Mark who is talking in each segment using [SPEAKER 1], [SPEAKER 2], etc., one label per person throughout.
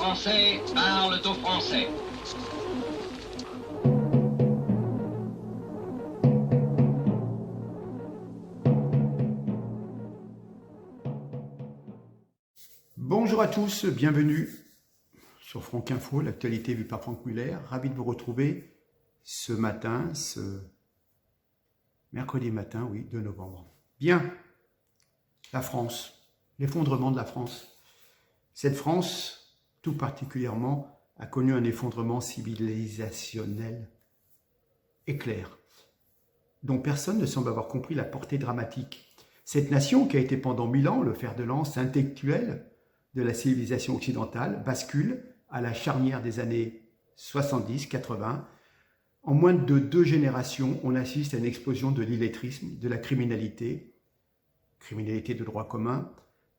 [SPEAKER 1] Français parlent aux Français.
[SPEAKER 2] Bonjour à tous, bienvenue sur Franck Info, l'actualité vue par Franck Muller. Ravi de vous retrouver ce matin, ce mercredi matin, oui, 2 novembre. Bien, la France, l'effondrement de la France. Cette France, tout particulièrement, a connu un effondrement civilisationnel éclair, dont personne ne semble avoir compris la portée dramatique. Cette nation, qui a été pendant 1000 ans le fer de lance intellectuel de la civilisation occidentale, bascule à la charnière des années 70-80. En moins de 2 générations, on assiste à une explosion de l'illettrisme, de la criminalité de droit commun,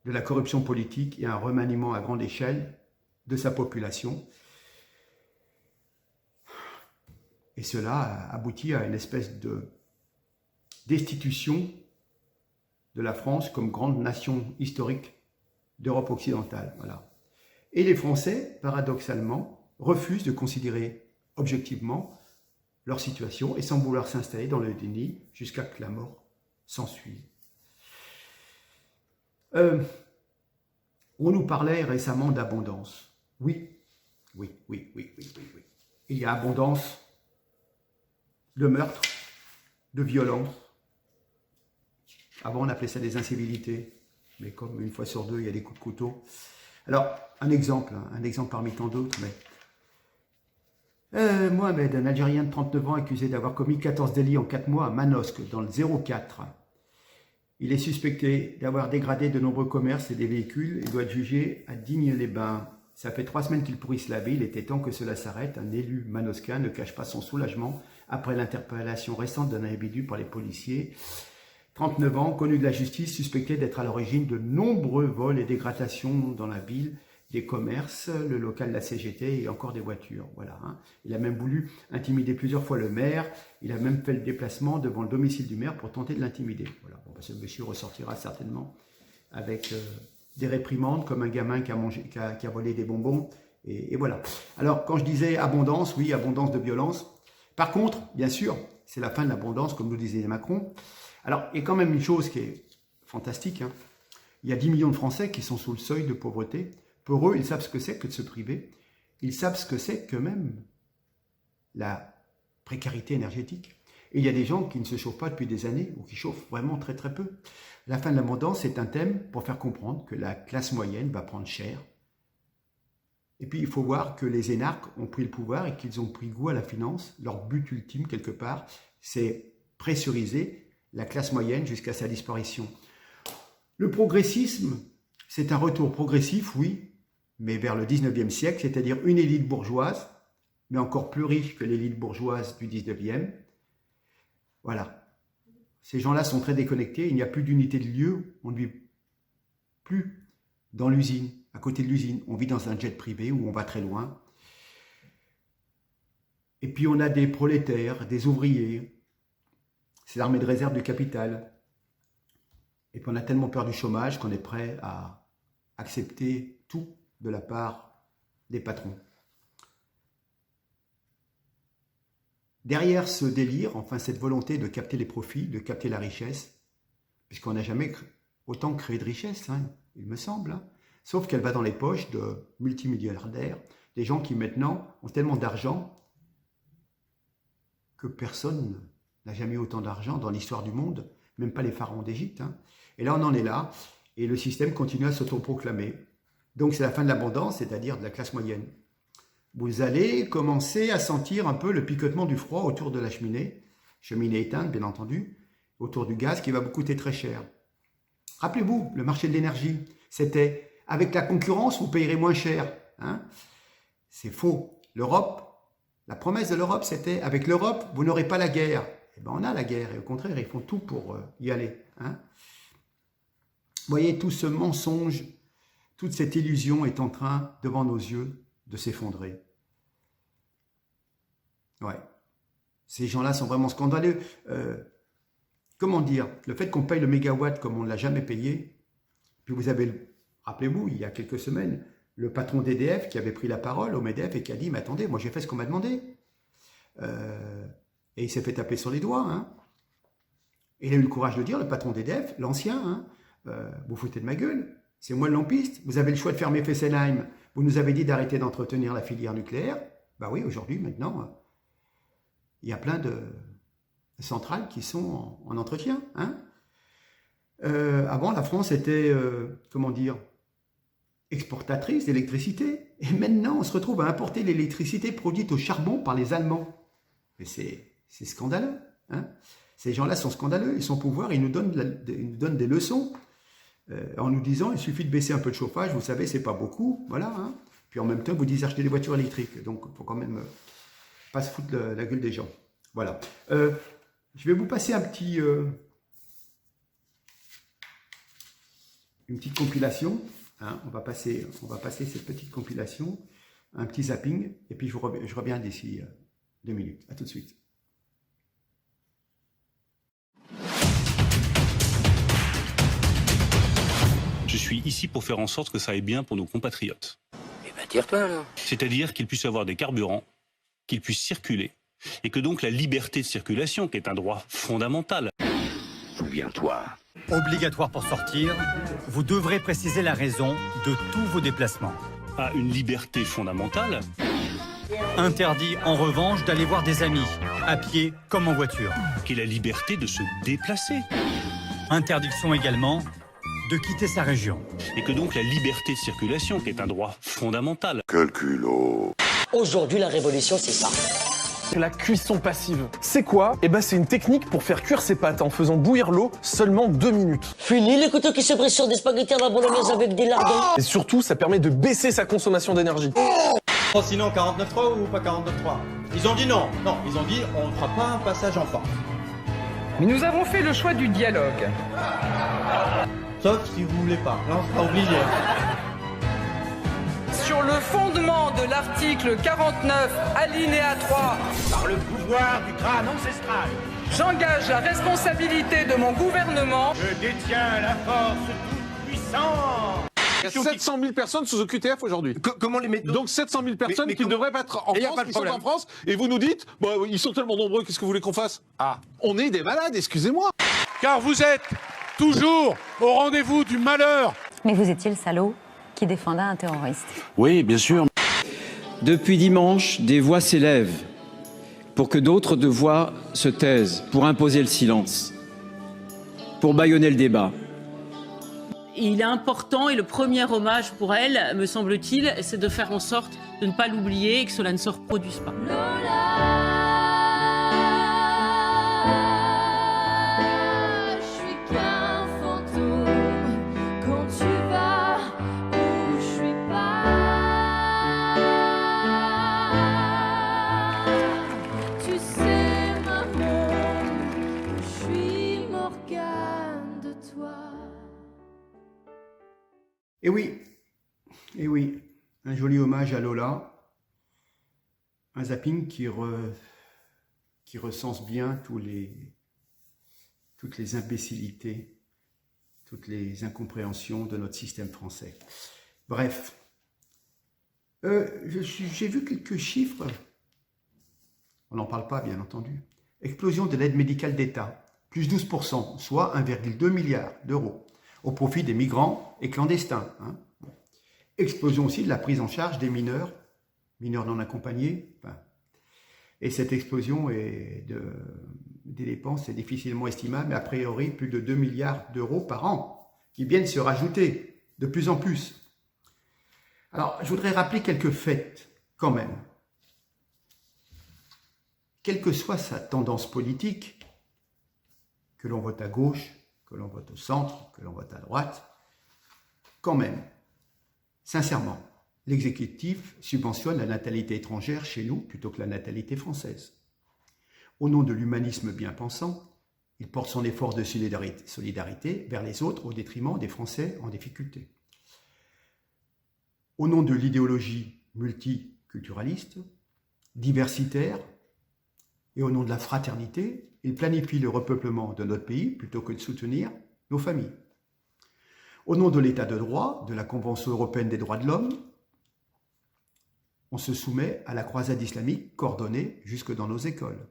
[SPEAKER 2] de la corruption politique et un remaniement à grande échelle de sa population. Et cela a abouti à une espèce de destitution de la France comme grande nation historique d'Europe occidentale. Voilà. Et les Français, paradoxalement, refusent de considérer objectivement leur situation et semblent vouloir s'installer dans le déni jusqu'à que la mort s'ensuive. On nous parlait récemment d'abondance. Oui. Il y a abondance de meurtres, de violences. Avant, on appelait ça des incivilités. Mais comme une fois sur 2, il y a des coups de couteau. Alors, un exemple parmi tant d'autres. Mohamed, un Algérien de 39 ans accusé d'avoir commis 14 délits en 4 mois à Manosque, dans le 04. Il est suspecté d'avoir dégradé de nombreux commerces et des véhicules et doit être jugé à Digne-les-Bains. Ça fait 3 semaines qu'il pourrisse la ville, il était temps que cela s'arrête. Un élu manosquin ne cache pas son soulagement après l'interpellation récente d'un individu par les policiers. 39 ans, connu de la justice, suspecté d'être à l'origine de nombreux vols et dégradations dans la ville, des commerces, le local de la CGT et encore des voitures. Voilà, hein. Il a même voulu intimider plusieurs fois le maire. Il a même fait le déplacement devant le domicile du maire pour tenter de l'intimider. Voilà. Bon, ce monsieur ressortira certainement avec des réprimandes, comme un gamin qui a volé des bonbons. Et voilà. Alors, quand je disais abondance, oui, abondance de violence. Par contre, bien sûr, c'est la fin de l'abondance, comme nous disait Macron. Alors, il y a quand même une chose qui est fantastique. Hein. Il y a 10 millions de Français qui sont sous le seuil de pauvreté. Pour eux, ils savent ce que c'est que de se priver. Ils savent ce que c'est que même la précarité énergétique. Et il y a des gens qui ne se chauffent pas depuis des années ou qui chauffent vraiment très très peu. La fin de l'abondance est un thème pour faire comprendre que la classe moyenne va prendre cher. Et puis, il faut voir que les énarques ont pris le pouvoir et qu'ils ont pris goût à la finance. Leur but ultime, quelque part, c'est pressuriser la classe moyenne jusqu'à sa disparition. Le progressisme, c'est un retour progressif, oui, mais vers le 19e siècle, c'est-à-dire une élite bourgeoise, mais encore plus riche que l'élite bourgeoise du 19e. Voilà. Ces gens-là sont très déconnectés, il n'y a plus d'unité de lieu, on ne vit plus dans l'usine, à côté de l'usine. On vit dans un jet privé où on va très loin. Et puis on a des prolétaires, des ouvriers, c'est l'armée de réserve du capital. Et puis on a tellement peur du chômage qu'on est prêt à accepter tout de la part des patrons. Derrière ce délire, enfin cette volonté de capter les profits, de capter la richesse, puisqu'on n'a jamais autant créé de richesse, hein, il me semble, hein, sauf qu'elle va dans les poches de multimilliardaires, des gens qui maintenant ont tellement d'argent que personne n'a jamais eu autant d'argent dans l'histoire du monde, même pas les pharaons d'Égypte. Hein. Et là, on en est là, et le système continue à s'autoproclamer. Donc, c'est la fin de l'abondance, c'est-à-dire de la classe moyenne. Vous allez commencer à sentir un peu le picotement du froid autour de la cheminée éteinte, bien entendu, autour du gaz qui va vous coûter très cher. Rappelez-vous, le marché de l'énergie, c'était avec la concurrence, vous payerez moins cher. Hein. C'est faux. L'Europe, la promesse de l'Europe, c'était avec l'Europe, vous n'aurez pas la guerre. Eh bien, on a la guerre, et au contraire, ils font tout pour y aller. Hein. Vous voyez, tout ce mensonge, toute cette illusion est en train, devant nos yeux, de s'effondrer. Ouais. Ces gens-là sont vraiment scandaleux. Comment dire, le fait qu'on paye le mégawatt comme on ne l'a jamais payé, puis vous avez, rappelez-vous, il y a quelques semaines, le patron d'EDF qui avait pris la parole au MEDEF et qui a dit « Mais attendez, moi j'ai fait ce qu'on m'a demandé. » Et il s'est fait taper sur les doigts. Hein. Et il a eu le courage de dire, le patron d'EDF, l'ancien, hein, vous foutez de ma gueule, c'est moi le lampiste, vous avez le choix de fermer Fessenheim, vous nous avez dit d'arrêter d'entretenir la filière nucléaire. Ben oui, aujourd'hui, maintenant, il y a plein de centrales qui sont en entretien. Hein. Avant, la France était, comment dire, exportatrice d'électricité. Et maintenant, on se retrouve à importer l'électricité produite au charbon par les Allemands. Mais c'est scandaleux. Hein. Ces gens-là sont scandaleux. Ils sont au pouvoir, ils nous donnent des leçons en nous disant il suffit de baisser un peu de chauffage, vous savez, c'est pas beaucoup. Voilà. Hein. Puis en même temps, vous dites acheter des voitures électriques. Donc, il faut quand même pas se foutre la gueule des gens. Voilà. Je vais vous passer une petite compilation. Hein. On va passer cette petite compilation, un petit zapping, et puis je reviens d'ici 2 minutes. À tout de suite.
[SPEAKER 3] Je suis ici pour faire en sorte que ça aille bien pour nos compatriotes.
[SPEAKER 4] Eh ben tire-toi alors.
[SPEAKER 3] C'est-à-dire qu'ils puissent avoir des carburants, qu'ils puissent circuler, et que donc la liberté de circulation, qui est un droit fondamental.
[SPEAKER 4] Souviens-toi.
[SPEAKER 5] Obligatoire pour sortir, vous devrez préciser la raison de tous vos déplacements.
[SPEAKER 3] A une liberté fondamentale.
[SPEAKER 5] Interdit en revanche d'aller voir des amis, à pied comme en voiture.
[SPEAKER 3] Qui est la liberté de se déplacer.
[SPEAKER 5] Interdiction également de quitter sa région.
[SPEAKER 3] Et que donc la liberté de circulation, qui est un droit fondamental.
[SPEAKER 4] Quel culot.
[SPEAKER 6] Aujourd'hui, la révolution, c'est ça.
[SPEAKER 7] La cuisson passive. C'est quoi? Eh ben c'est une technique pour faire cuire ses pâtes en faisant bouillir l'eau seulement 2 minutes.
[SPEAKER 6] Fini les couteaux qui se brisent sur des spaghettis à la bolognaise avec des lardons.
[SPEAKER 7] Et surtout, ça permet de baisser sa consommation d'énergie.
[SPEAKER 8] Oh, sinon 49.3 ou pas 49.3? Ils ont dit non. Non, ils ont dit on ne fera pas un passage en force.
[SPEAKER 9] Mais nous avons fait le choix du dialogue.
[SPEAKER 8] Sauf si vous voulez pas. Là, on sera obligé.
[SPEAKER 9] Sur le fondement de l'article 49, alinéa 3,
[SPEAKER 1] Par le pouvoir du crâne ancestral,
[SPEAKER 9] j'engage la responsabilité de mon gouvernement.
[SPEAKER 1] je détiens la force toute puissante.
[SPEAKER 10] Il y a 700 000 personnes sous OQTF aujourd'hui.
[SPEAKER 8] Comment les mettre?
[SPEAKER 10] Donc 700 000 personnes qui ne devraient pas être en
[SPEAKER 8] Et y a
[SPEAKER 10] France,
[SPEAKER 8] pas de
[SPEAKER 10] qui sont
[SPEAKER 8] problème.
[SPEAKER 10] en France, et vous nous dites, bah, ils sont tellement nombreux, qu'est-ce que vous voulez qu'on fasse? Ah, on est des malades, excusez-moi.
[SPEAKER 11] Car vous êtes toujours au rendez-vous du malheur.
[SPEAKER 12] Mais vous étiez le salaud qui défendait un terroriste.
[SPEAKER 3] Oui, bien sûr.
[SPEAKER 13] Depuis dimanche, des voix s'élèvent pour que d'autres voix se taisent, pour imposer le silence, pour bâillonner le débat.
[SPEAKER 14] Il est important, et le premier hommage pour elle, me semble-t-il, c'est de faire en sorte de ne pas l'oublier et que cela ne se reproduise pas.
[SPEAKER 2] Et oui, un joli hommage à Lola, un zapping qui recense bien toutes les imbécilités, toutes les incompréhensions de notre système français. Bref, j'ai vu quelques chiffres, on n'en parle pas bien entendu. Explosion de l'aide médicale d'État, plus 12%, soit 1,2 milliard d'euros, au profit des migrants et clandestins. Hein. Bon. Explosion aussi de la prise en charge des mineurs non accompagnés. Enfin, et cette explosion des dépenses est difficilement estimable, mais a priori plus de 2 milliards d'euros par an, qui viennent se rajouter de plus en plus. Alors, je voudrais rappeler quelques faits, quand même. Quelle que soit sa tendance politique, que l'on vote à gauche, que l'on vote au centre, que l'on vote à droite, quand même, sincèrement, l'exécutif subventionne la natalité étrangère chez nous plutôt que la natalité française. Au nom de l'humanisme bien pensant, il porte son effort de solidarité vers les autres au détriment des Français en difficulté. Au nom de l'idéologie multiculturaliste, diversitaire, et au nom de la fraternité, il planifie le repeuplement de notre pays plutôt que de soutenir nos familles. Au nom de l'état de droit, de la Convention européenne des droits de l'homme, on se soumet à la croisade islamique coordonnée jusque dans nos écoles.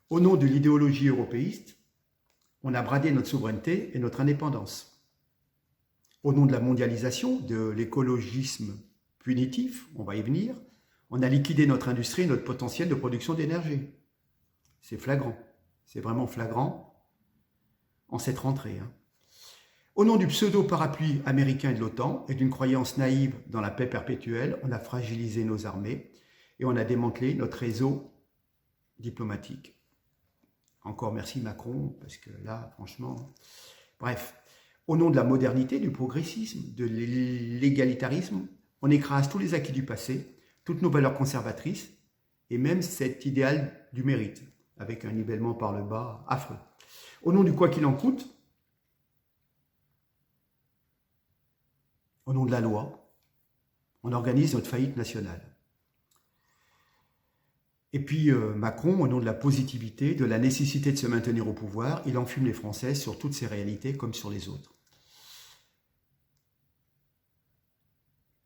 [SPEAKER 2] Au nom de l'idéologie européiste, on a bradé notre souveraineté et notre indépendance. Au nom de la mondialisation, de l'écologisme punitif, on va y venir, on a liquidé notre industrie et notre potentiel de production d'énergie. C'est flagrant, c'est vraiment flagrant en cette rentrée. Au nom du pseudo-parapluie américain et de l'OTAN et d'une croyance naïve dans la paix perpétuelle, on a fragilisé nos armées et on a démantelé notre réseau diplomatique. Encore merci Macron, parce que là, franchement... Bref, au nom de la modernité, du progressisme, de l'égalitarisme, on écrase tous les acquis du passé, toutes nos valeurs conservatrices, et même cet idéal du mérite, avec un nivellement par le bas affreux. Au nom du quoi qu'il en coûte, au nom de la loi, on organise notre faillite nationale. Et puis Macron, au nom de la positivité, de la nécessité de se maintenir au pouvoir, il enfume les Français sur toutes ces réalités comme sur les autres.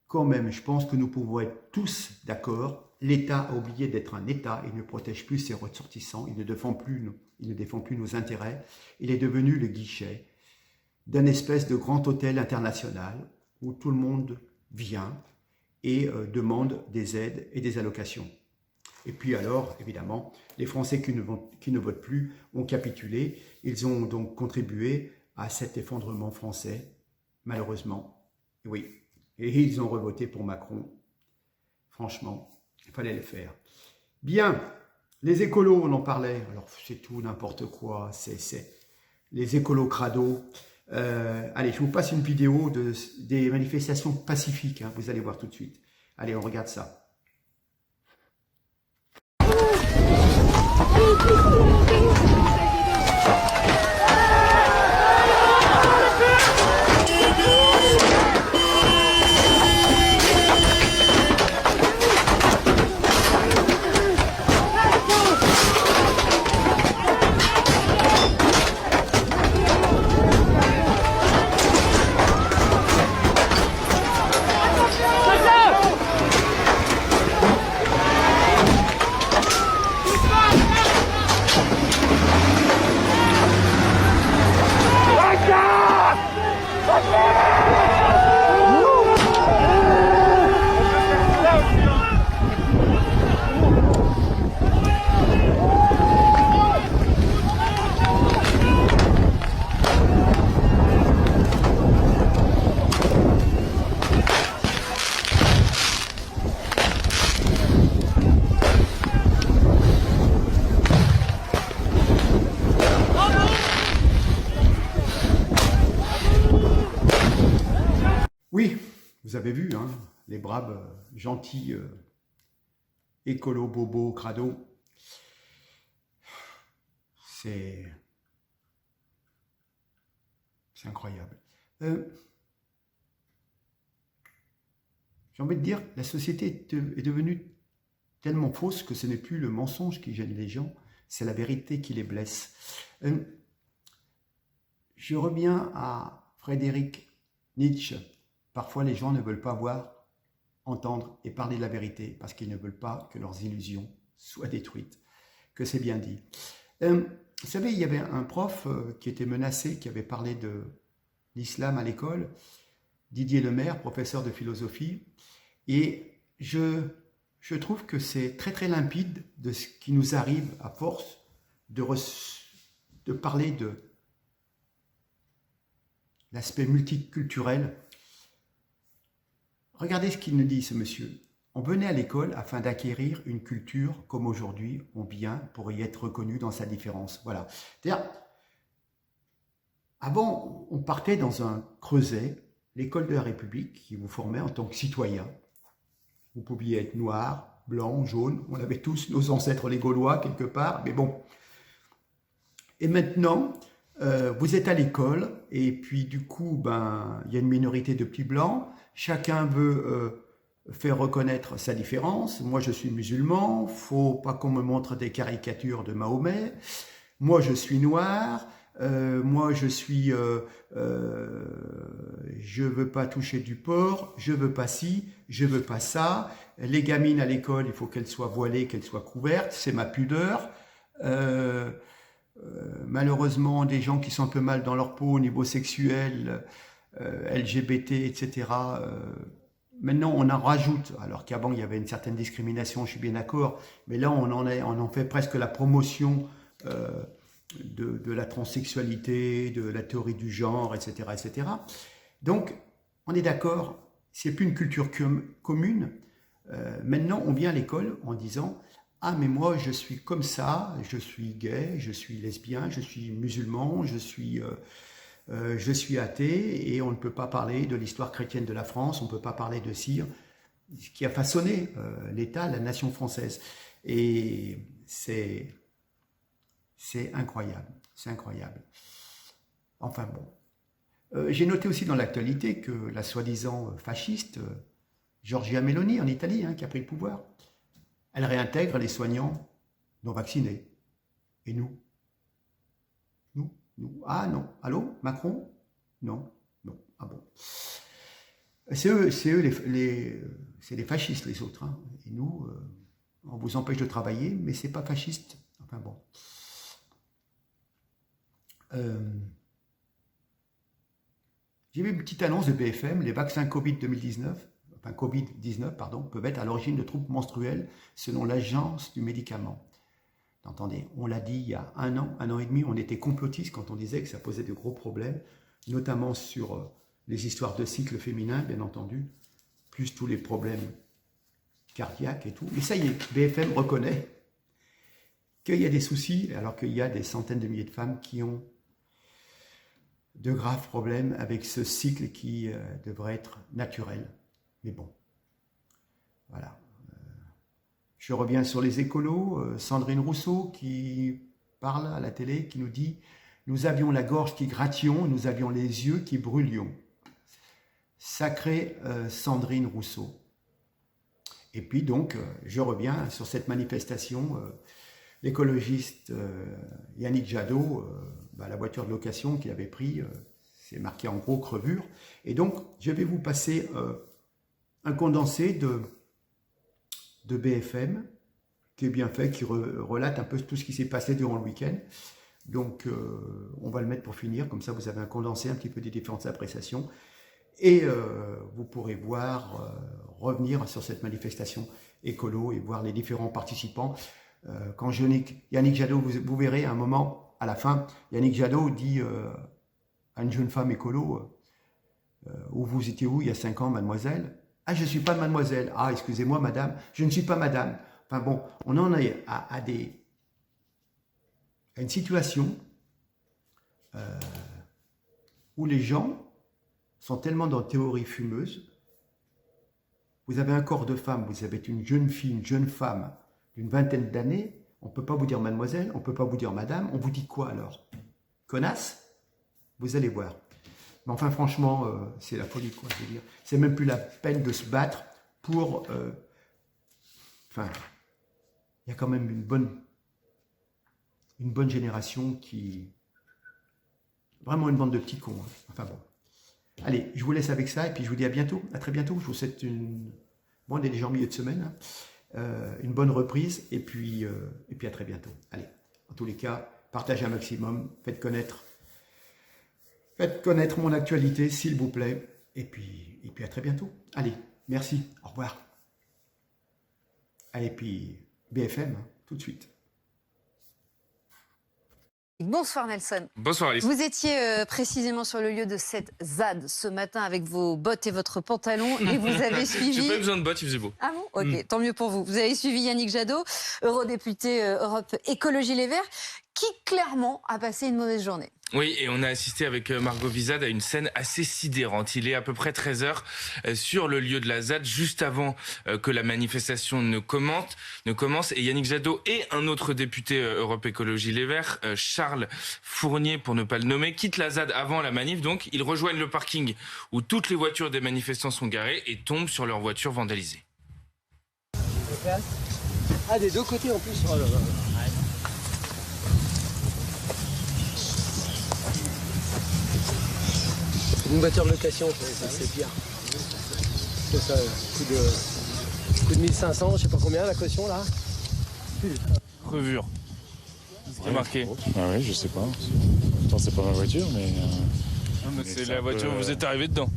[SPEAKER 2] Quand même, je pense que nous pouvons être tous d'accord, l'État a oublié d'être un État, il ne protège plus ses ressortissants, il ne défend plus nos intérêts, il est devenu le guichet d'un espèce de grand hôtel international où tout le monde vient et demande des aides et des allocations. Et puis alors, évidemment, les Français qui ne votent plus ont capitulé. Ils ont donc contribué à cet effondrement français, malheureusement. Oui, et ils ont revoté pour Macron. Franchement, il fallait le faire. Bien, les écolos, on en parlait. Alors, c'est tout, n'importe quoi. C'est les écolos crado. Allez, je vous passe une vidéo des manifestations pacifiques. Vous allez voir tout de suite. Allez, on regarde ça. Oui, vous avez vu, hein, les braves, gentils, écolo, bobo, crado. C'est incroyable. J'ai envie de dire, la société est devenue tellement fausse que ce n'est plus le mensonge qui gêne les gens, c'est la vérité qui les blesse. Je reviens à Friedrich Nietzsche. Parfois, les gens ne veulent pas voir, entendre et parler de la vérité parce qu'ils ne veulent pas que leurs illusions soient détruites. Que c'est bien dit. Vous savez, il y avait un prof qui était menacé, qui avait parlé de l'islam à l'école, Didier Lemaire, professeur de philosophie, et je trouve que c'est très très limpide de ce qui nous arrive à force de parler de l'aspect multiculturel. Regardez ce qu'il nous dit, ce monsieur. On venait à l'école afin d'acquérir une culture comme aujourd'hui on vient pour y être reconnu dans sa différence. Voilà. C'est-à-dire, avant, on partait dans un creuset, l'école de la République, qui vous formait en tant que citoyen. Vous pouviez être noir, blanc, jaune. On avait tous nos ancêtres les Gaulois quelque part, mais bon. Et maintenant, vous êtes à l'école et puis du coup, il y a une minorité de petits blancs. Chacun veut faire reconnaître sa différence. Moi, je suis musulman. Faut pas qu'on me montre des caricatures de Mahomet. Moi, je suis noir. Moi, moi je suis, je veux pas toucher du porc, je veux pas ci, je veux pas ça. Les gamines à l'école, il faut qu'elles soient voilées, qu'elles soient couvertes, c'est ma pudeur. Malheureusement, des gens qui sont un peu mal dans leur peau au niveau sexuel, LGBT, etc. Maintenant, on en rajoute, alors qu'avant il y avait une certaine discrimination, je suis bien d'accord, mais là on en fait presque la promotion de la transsexualité, de la théorie du genre, etc., etc. Donc, on est d'accord, c'est plus une culture commune. Maintenant, on vient à l'école en disant « Ah, mais moi, je suis comme ça, je suis gay, je suis lesbien, je suis musulman, je suis athée, et on ne peut pas parler de l'histoire chrétienne de la France, on ne peut pas parler de ce qui a façonné l'État, la nation française. » Et c'est incroyable, c'est incroyable. Enfin bon. J'ai noté aussi dans l'actualité que la soi-disant fasciste, Giorgia Meloni en Italie, qui a pris le pouvoir, elle réintègre les soignants non vaccinés. Et nous? Nous? Ah non. Allô? Macron? Non. Non. Ah bon. C'est eux c'est les fascistes, les autres. Et nous, on vous empêche de travailler, mais c'est pas fasciste. Enfin bon. J'ai vu une petite annonce de BFM, les vaccins Covid-19, pardon, peuvent être à l'origine de troubles menstruels selon l'agence du médicament. Entendez, on l'a dit il y a un an et demi, on était complotistes quand on disait que ça posait de gros problèmes, notamment sur les histoires de cycle féminin, bien entendu, plus tous les problèmes cardiaques et tout. Mais ça y est, BFM reconnaît qu'il y a des soucis, alors qu'il y a des centaines de milliers de femmes qui ont de graves problèmes avec ce cycle qui devrait être naturel. Mais bon, voilà. Je reviens sur les écolos. Sandrine Rousseau qui parle à la télé, qui nous dit « Nous avions la gorge qui gratillon, nous avions les yeux qui brûlions. » Sacrée Sandrine Rousseau. Et puis donc, je reviens sur cette manifestation. L'écologiste Yannick Jadot, la voiture de location qu'il avait pris, c'est marqué en gros crevure. Et donc, je vais vous passer un condensé de BFM, qui est bien fait, qui relate un peu tout ce qui s'est passé durant le week-end. Donc, on va le mettre pour finir, comme ça vous avez un condensé un petit peu des différentes appréciations. Et vous pourrez voir, revenir sur cette manifestation écolo et voir les différents participants. Quand Yannick Jadot, vous verrez à un moment, à la fin, Yannick Jadot dit à une jeune femme écolo, où vous étiez où il y a 5 ans, mademoiselle? Ah, je ne suis pas mademoiselle. Ah, excusez-moi, madame, je ne suis pas madame. Enfin bon, on en est à une situation où les gens sont tellement dans théorie fumeuse. Vous avez un corps de femme, vous avez une jeune fille, une jeune femme d'une vingtaine d'années, on ne peut pas vous dire mademoiselle, on ne peut pas vous dire madame, on vous dit quoi alors? Connasse? Vous allez voir. Mais enfin, franchement, c'est la folie, quoi, je veux dire. C'est même plus la peine de se battre pour... Enfin, il y a quand même une bonne génération qui... Vraiment une bande de petits cons. Enfin bon. Allez, je vous laisse avec ça, et puis je vous dis à bientôt. À très bientôt. Je vous souhaite une... Bon, on est déjà en milieu de semaine. Une bonne reprise, et puis à très bientôt. Allez, en tous les cas, partagez un maximum, faites connaître mon actualité, s'il vous plaît, et puis à très bientôt. Allez, merci, au revoir. Et puis, BFM, tout de suite.
[SPEAKER 12] Bonsoir Nelson.
[SPEAKER 15] Bonsoir Alice.
[SPEAKER 12] Vous étiez précisément sur le lieu de cette ZAD ce matin avec vos bottes et votre pantalon et vous avez suivi...
[SPEAKER 15] J'ai pas eu besoin de bottes, il faisait beau.
[SPEAKER 12] Ah bon? Ok, tant mieux pour vous. Vous avez suivi Yannick Jadot, eurodéputé Europe Écologie Les Verts, qui clairement a passé une mauvaise journée.
[SPEAKER 15] Oui, et on a assisté avec Margot Vizade à une scène assez sidérante. Il est à peu près 13h sur le lieu de la ZAD, juste avant que la manifestation ne commence. Et Yannick Jadot et un autre député Europe Écologie Les Verts, Charles Fournier, pour ne pas le nommer, quittent la ZAD avant la manif. Donc, ils rejoignent le parking où toutes les voitures des manifestants sont garées et tombent sur leurs voitures vandalisées.
[SPEAKER 16] Ah, des deux côtés en plus. Oh là là. Une voiture de location, c'est pire. C'est ça, coup de 1500, je sais pas combien la caution là.
[SPEAKER 15] Revure. C'est marqué.
[SPEAKER 17] Ah oui, je sais pas. Pourtant, c'est pas ma voiture, mais.
[SPEAKER 15] Mais c'est la voiture où vous êtes arrivé dedans.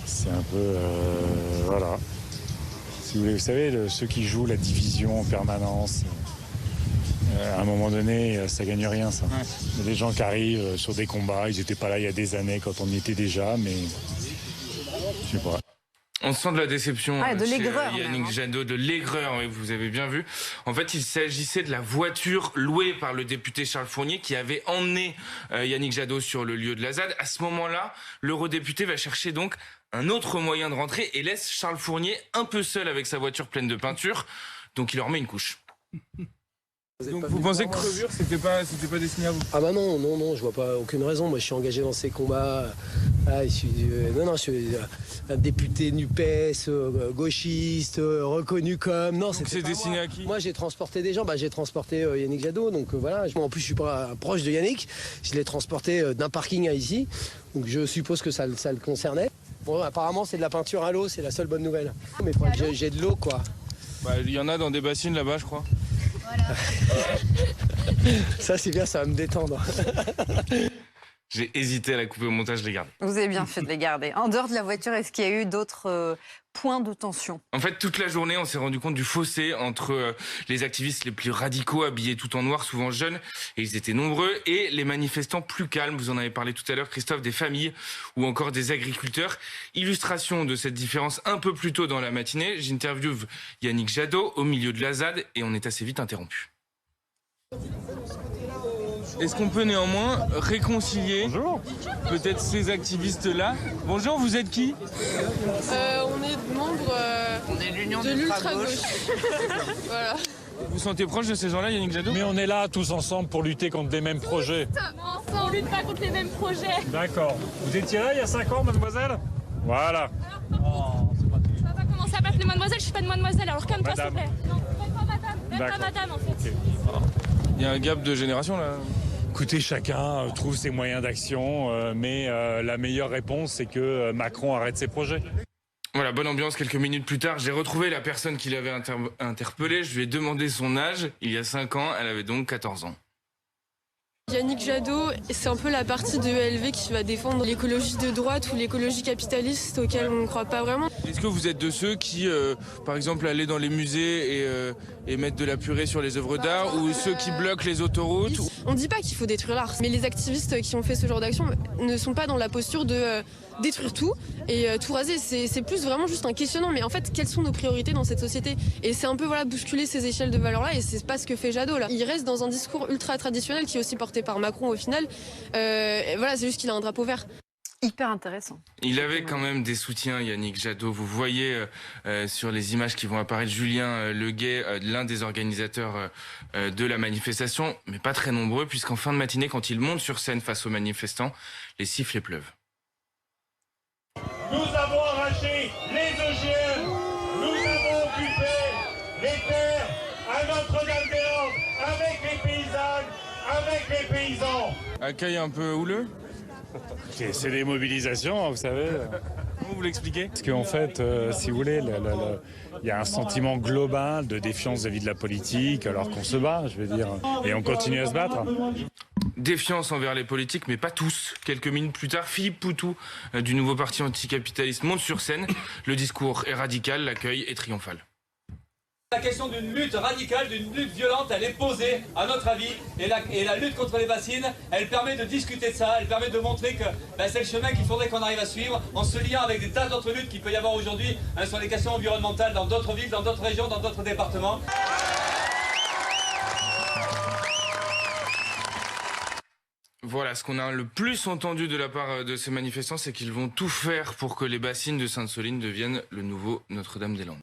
[SPEAKER 17] C'est un peu. Voilà. Si vous voulez, vous savez, ceux qui jouent la division en permanence, à un moment donné, ça gagne rien, ça. Ouais. Il y a des gens qui arrivent sur des combats, ils n'étaient pas là il y a des années quand on y était déjà, mais. Je sais pas.
[SPEAKER 15] On sent de la déception
[SPEAKER 12] de
[SPEAKER 15] chez
[SPEAKER 12] l'aigreur,
[SPEAKER 15] Yannick Jadot, de l'aigreur, oui, vous avez bien vu. En fait, il s'agissait de la voiture louée par le député Charles Fournier qui avait emmené Yannick Jadot sur le lieu de la ZAD. À ce moment-là, l'eurodéputé va chercher donc un autre moyen de rentrer et laisse Charles Fournier un peu seul avec sa voiture pleine de peinture. Donc il leur met une couche. Donc vous pensez que crevure, c'était pas destiné à vous?
[SPEAKER 16] Ah bah non, je vois pas aucune raison. Moi, je suis engagé dans ces combats. Je suis un député NUPES, gauchiste, reconnu comme. Non,
[SPEAKER 15] c'est destiné à qui?
[SPEAKER 16] Moi, j'ai transporté des gens. J'ai transporté Yannick Jadot. Donc voilà. En plus, je suis pas proche de Yannick. Je l'ai transporté d'un parking à ici. Donc je suppose que ça le concernait. Bon, apparemment, c'est de la peinture à l'eau. C'est la seule bonne nouvelle. Mais j'ai de l'eau, quoi.
[SPEAKER 15] Il y en a dans des bassines là-bas, je crois.
[SPEAKER 16] Voilà. Ça, c'est bien, ça va me détendre.
[SPEAKER 15] J'ai hésité à la couper au montage, je l'ai gardée.
[SPEAKER 12] Vous avez bien fait de les garder. En dehors de la voiture, est-ce qu'il y a eu d'autres points de tension?
[SPEAKER 15] En fait, toute la journée, on s'est rendu compte du fossé entre les activistes les plus radicaux, habillés tout en noir, souvent jeunes, et ils étaient nombreux, et les manifestants plus calmes. Vous en avez parlé tout à l'heure, Christophe, des familles ou encore des agriculteurs. Illustration de cette différence un peu plus tôt dans la matinée, j'interviewe Yannick Jadot au milieu de la ZAD, et on est assez vite interrompu. Est-ce qu'on peut néanmoins réconcilier peut-être ces activistes-là? Bonjour, vous êtes qui?
[SPEAKER 18] On est membre de l'ultra-gauche. Voilà.
[SPEAKER 15] Vous vous sentez proche de ces gens-là, Yannick Jadot?
[SPEAKER 17] Mais on est là tous ensemble pour lutter contre les mêmes projets.
[SPEAKER 18] On lutte pas contre les mêmes projets.
[SPEAKER 17] D'accord. Vous étiez là il y a 5 ans, mademoiselle? Voilà.
[SPEAKER 18] Ça va commencer à m'appeler mademoiselle, je suis pas de mademoiselle, alors calme-toi s'il te plaît. Non, pas madame, même pas madame en fait.
[SPEAKER 15] Okay. Il y a un gap de génération là.
[SPEAKER 17] Écoutez, chacun trouve ses moyens d'action, mais la meilleure réponse, c'est que Macron arrête ses projets.
[SPEAKER 15] Voilà, bonne ambiance. Quelques minutes plus tard, j'ai retrouvé la personne qui l'avait interpellé. Je lui ai demandé son âge. Il y a 5 ans, elle avait donc 14 ans.
[SPEAKER 18] Yannick Jadot, c'est un peu la partie de ELV qui va défendre l'écologie de droite ou l'écologie capitaliste auquel on ne croit pas vraiment.
[SPEAKER 15] Est-ce que vous êtes de ceux qui, par exemple, allaient dans les musées et mettent de la purée sur les œuvres d'art, ou ceux qui bloquent les autoroutes?
[SPEAKER 18] On ne dit pas qu'il faut détruire l'art, mais les activistes qui ont fait ce genre d'action ne sont pas dans la posture de détruire tout et tout raser. C'est plus vraiment juste un questionnement. Mais en fait, quelles sont nos priorités dans cette société? Et c'est un peu bousculer ces échelles de valeurs-là, et c'est pas ce que fait Jadot là. Il reste dans un discours ultra traditionnel qui est aussi porté par Macron au final. Voilà, c'est juste qu'il a un drapeau vert.
[SPEAKER 12] Hyper intéressant.
[SPEAKER 15] Il avait quand même des soutiens, Yannick Jadot. Vous voyez sur les images qui vont apparaître Julien Leguet, l'un des organisateurs de la manifestation, mais pas très nombreux, puisqu'en fin de matinée, quand il monte sur scène face aux manifestants, les sifflets pleuvent.
[SPEAKER 1] Nous avons arraché les OGM, nous avons occupé les terres à Notre-Dame-des-Landes, avec les paysannes, avec les paysans.
[SPEAKER 15] Accueil un peu houleux?
[SPEAKER 17] C'est des mobilisations, vous savez.
[SPEAKER 15] Comment vous l'expliquez?
[SPEAKER 17] Parce qu'en fait, si vous voulez, il y a un sentiment global de défiance vis-à-vis de la politique, alors qu'on se bat, je veux dire, et on continue à se battre.
[SPEAKER 15] Défiance envers les politiques, mais pas tous. Quelques minutes plus tard, Philippe Poutou, du nouveau parti anticapitaliste, monte sur scène. Le discours est radical, l'accueil est triomphal.
[SPEAKER 19] La question d'une lutte radicale, d'une lutte violente, elle est posée, à notre avis, et la lutte contre les bassines, elle permet de discuter de ça, elle permet de montrer que c'est le chemin qu'il faudrait qu'on arrive à suivre, en se liant avec des tas d'autres luttes qu'il peut y avoir aujourd'hui sur les questions environnementales dans d'autres villes, dans d'autres régions, dans d'autres départements.
[SPEAKER 15] Voilà, ce qu'on a le plus entendu de la part de ces manifestants, c'est qu'ils vont tout faire pour que les bassines de Sainte-Soline deviennent le nouveau Notre-Dame-des-Landes.